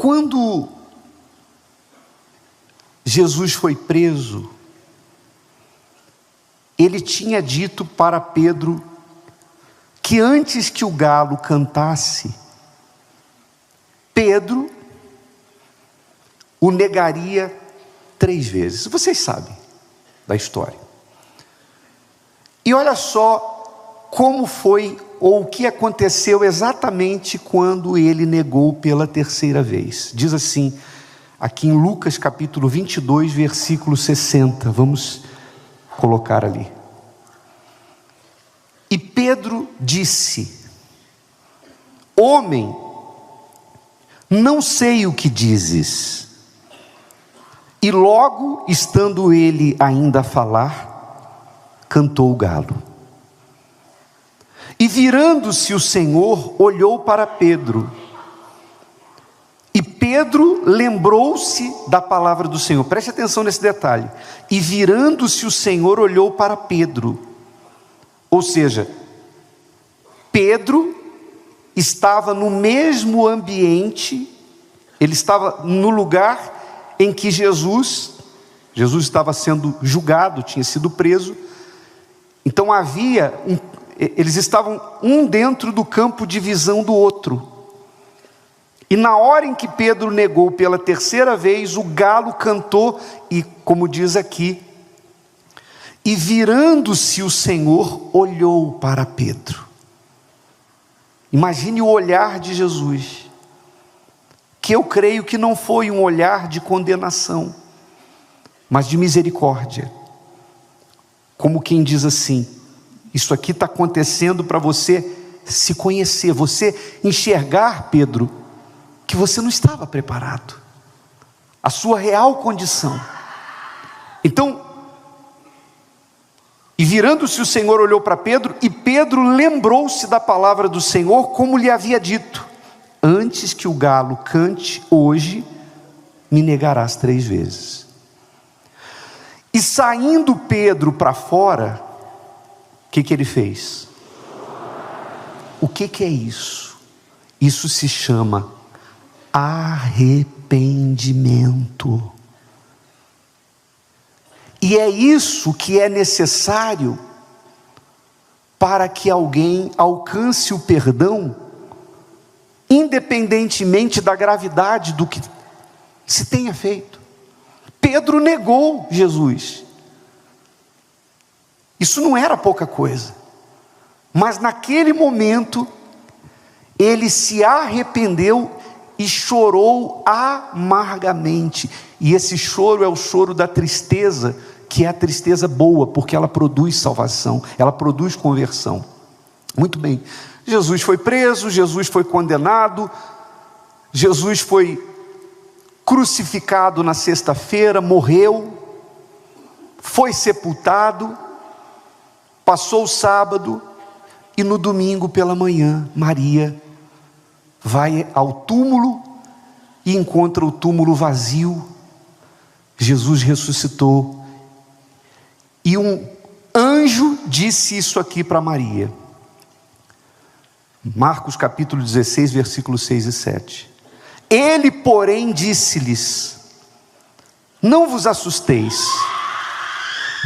Quando Jesus foi preso, ele tinha dito para Pedro que antes que o galo cantasse, Pedro o negaria 3 vezes. Vocês sabem da história. E olha só como foi, ou o que aconteceu exatamente quando ele negou pela 3ª vez. Diz assim, aqui em Lucas capítulo 22, versículo 60. Vamos colocar ali. E Pedro disse: homem, não sei o que dizes. E logo, estando ele ainda a falar, cantou o galo. E virando-se o Senhor, olhou para Pedro. E Pedro lembrou-se da palavra do Senhor. Preste atenção nesse detalhe. E virando-se o Senhor, olhou para Pedro. Ou seja, Pedro estava no mesmo ambiente, ele estava no lugar em que Jesus estava sendo julgado, tinha sido preso. Então eles estavam um dentro do campo de visão do outro. E na hora em que Pedro negou pela 3ª vez, o galo cantou, e como diz aqui, e virando-se o Senhor, olhou para Pedro. Imagine o olhar de Jesus, que eu creio que não foi um olhar de condenação, mas de misericórdia. Como quem diz assim: isso aqui está acontecendo para você se conhecer, você enxergar, Pedro, que você não estava preparado, a sua real condição. Então, e virando-se o Senhor olhou para Pedro, e Pedro lembrou-se da palavra do Senhor, como lhe havia dito: antes que o galo cante, hoje me negarás 3 vezes. E saindo Pedro para fora, o que ele fez? O que é isso? Isso se chama arrependimento. E é isso que é necessário para que alguém alcance o perdão, independentemente da gravidade do que se tenha feito. Pedro negou Jesus. Isso não era pouca coisa. Mas naquele momento, ele se arrependeu e chorou amargamente. E esse choro é o choro da tristeza, que é a tristeza boa, porque ela produz salvação, ela produz conversão. Muito bem, Jesus foi preso, Jesus foi condenado, Jesus foi crucificado na 6ª-feira, morreu, foi sepultado, passou o sábado, e no domingo pela manhã, Maria vai ao túmulo e encontra o túmulo vazio. Jesus ressuscitou. E um anjo disse isso aqui para Maria. Marcos capítulo 16, versículos 6 e 7. Ele, porém, disse-lhes: não vos assusteis,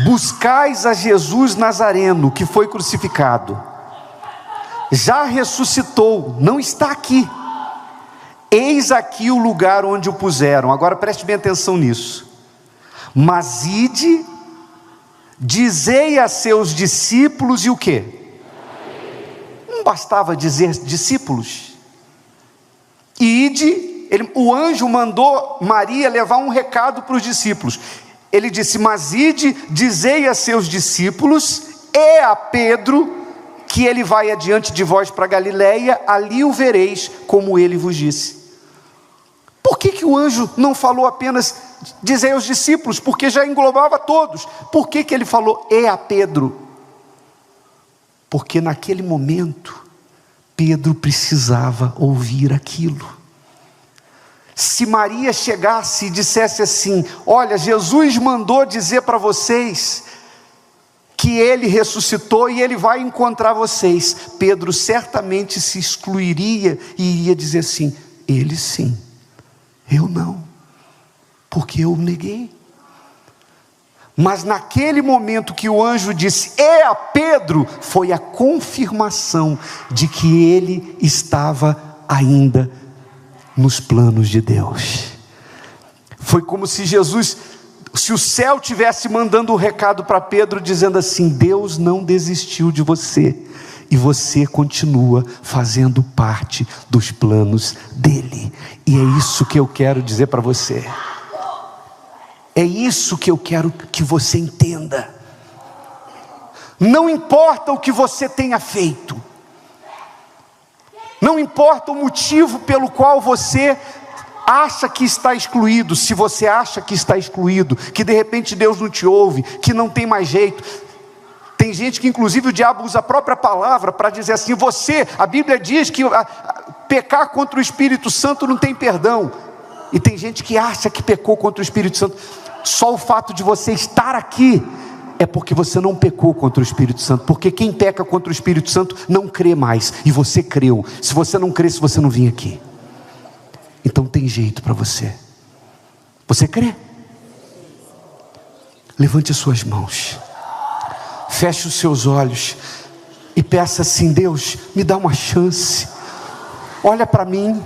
buscais a Jesus Nazareno, que foi crucificado. Já ressuscitou, não está aqui. Eis aqui o lugar onde o puseram. Agora preste bem atenção nisso. Mas ide, dizei a seus discípulos, e o quê? Não bastava dizer discípulos. Ide, o anjo mandou Maria levar um recado para os discípulos. Ele disse: mas ide, dizei a seus discípulos e a Pedro, que ele vai adiante de vós para Galiléia, ali o vereis, como ele vos disse. Por que o anjo não falou apenas dizei aos discípulos? Porque já englobava todos. Por que ele falou e a Pedro? Porque naquele momento Pedro precisava ouvir aquilo. Se Maria chegasse e dissesse assim: olha, Jesus mandou dizer para vocês que ele ressuscitou e ele vai encontrar vocês, Pedro certamente se excluiria e iria dizer assim: ele sim, Eu não, porque eu o neguei. Mas naquele momento que o anjo disse: é a Pedro, foi a confirmação de que ele estava ainda nos planos de Deus. Foi como se Jesus, se o céu tivesse mandando um recado para Pedro, dizendo assim: Deus não desistiu de você, e você continua fazendo parte dos planos dele. E é isso que eu quero dizer para você. É isso que eu quero que você entenda. Não importa o que você tenha feito, não importa o motivo pelo qual você acha que está excluído, se você acha que está excluído, que de repente Deus não te ouve, que não tem mais jeito. Tem gente que inclusive o diabo usa a própria palavra para dizer assim: a Bíblia diz que pecar contra o Espírito Santo não tem perdão. E tem gente que acha que pecou contra o Espírito Santo. Só o fato de você estar aqui é porque você não pecou contra o Espírito Santo. Porque quem peca contra o Espírito Santo não crê mais, e você creu. Se você não cresce, você não vinha aqui. Então tem jeito para você. Você crê? Levante as suas mãos, feche os seus olhos e peça assim: Deus, me dá uma chance. Olha para mim,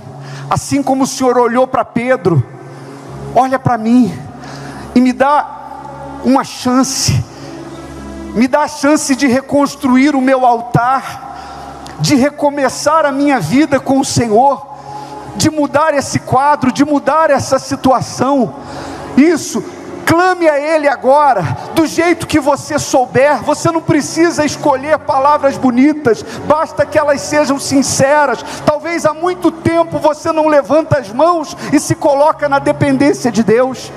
assim como o Senhor olhou para Pedro. Olha para mim e me dá uma chance. Me dá a chance de reconstruir o meu altar, de recomeçar a minha vida com o Senhor, de mudar esse quadro, de mudar essa situação. Isso, clame a Ele agora, do jeito que você souber. Você não precisa escolher palavras bonitas, basta que elas sejam sinceras. Talvez há muito tempo você não levanta as mãos e se coloca na dependência de Deus,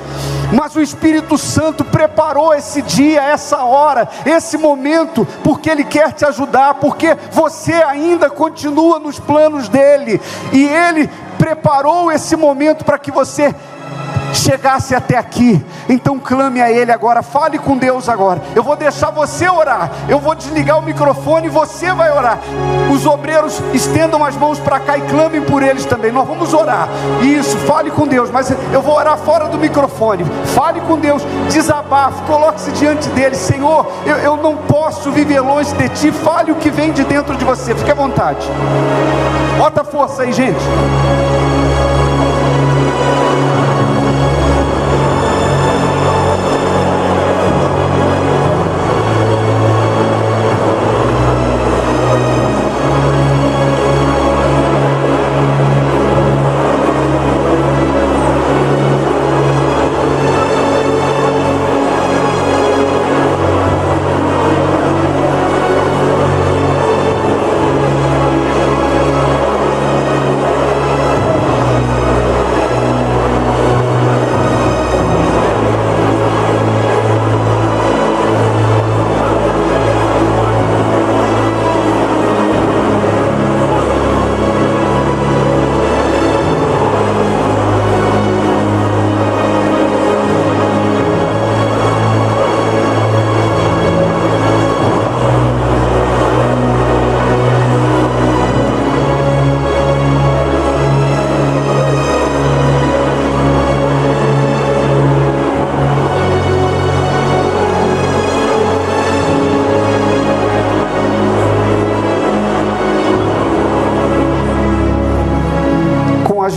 mas o Espírito Santo preparou esse dia, essa hora, esse momento, porque Ele quer te ajudar, porque você ainda continua nos planos dEle, e Ele preparou esse momento para que você chegasse até aqui. Então clame a Ele agora, fale com Deus agora. Eu vou deixar você orar, eu vou desligar o microfone e você vai orar. Os obreiros estendam as mãos para cá e clamem por eles também. Nós vamos orar. Isso, fale com Deus, mas eu vou orar fora do microfone. Fale com Deus, desabafe, coloque-se diante dele. Senhor, eu não posso viver longe de ti. Fale o que vem de dentro de você, fique à vontade. Bota força aí, gente.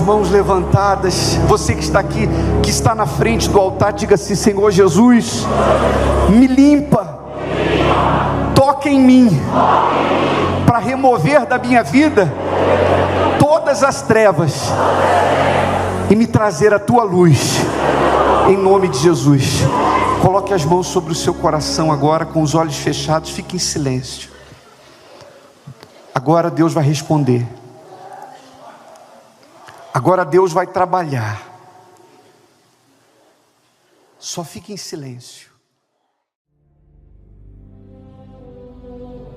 Mãos levantadas, você que está aqui, que está na frente do altar, diga assim: Senhor Jesus, me limpa, toca em mim, para remover da minha vida todas as trevas e me trazer a tua luz, em nome de Jesus. Coloque as mãos sobre o seu coração agora, com os olhos fechados, fique em silêncio. Agora Deus vai responder. Agora Deus vai trabalhar. Só fique em silêncio.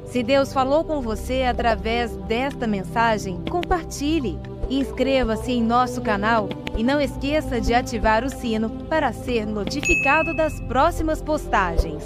Se Deus falou com você através desta mensagem, compartilhe. Inscreva-se em nosso canal e não esqueça de ativar o sino para ser notificado das próximas postagens.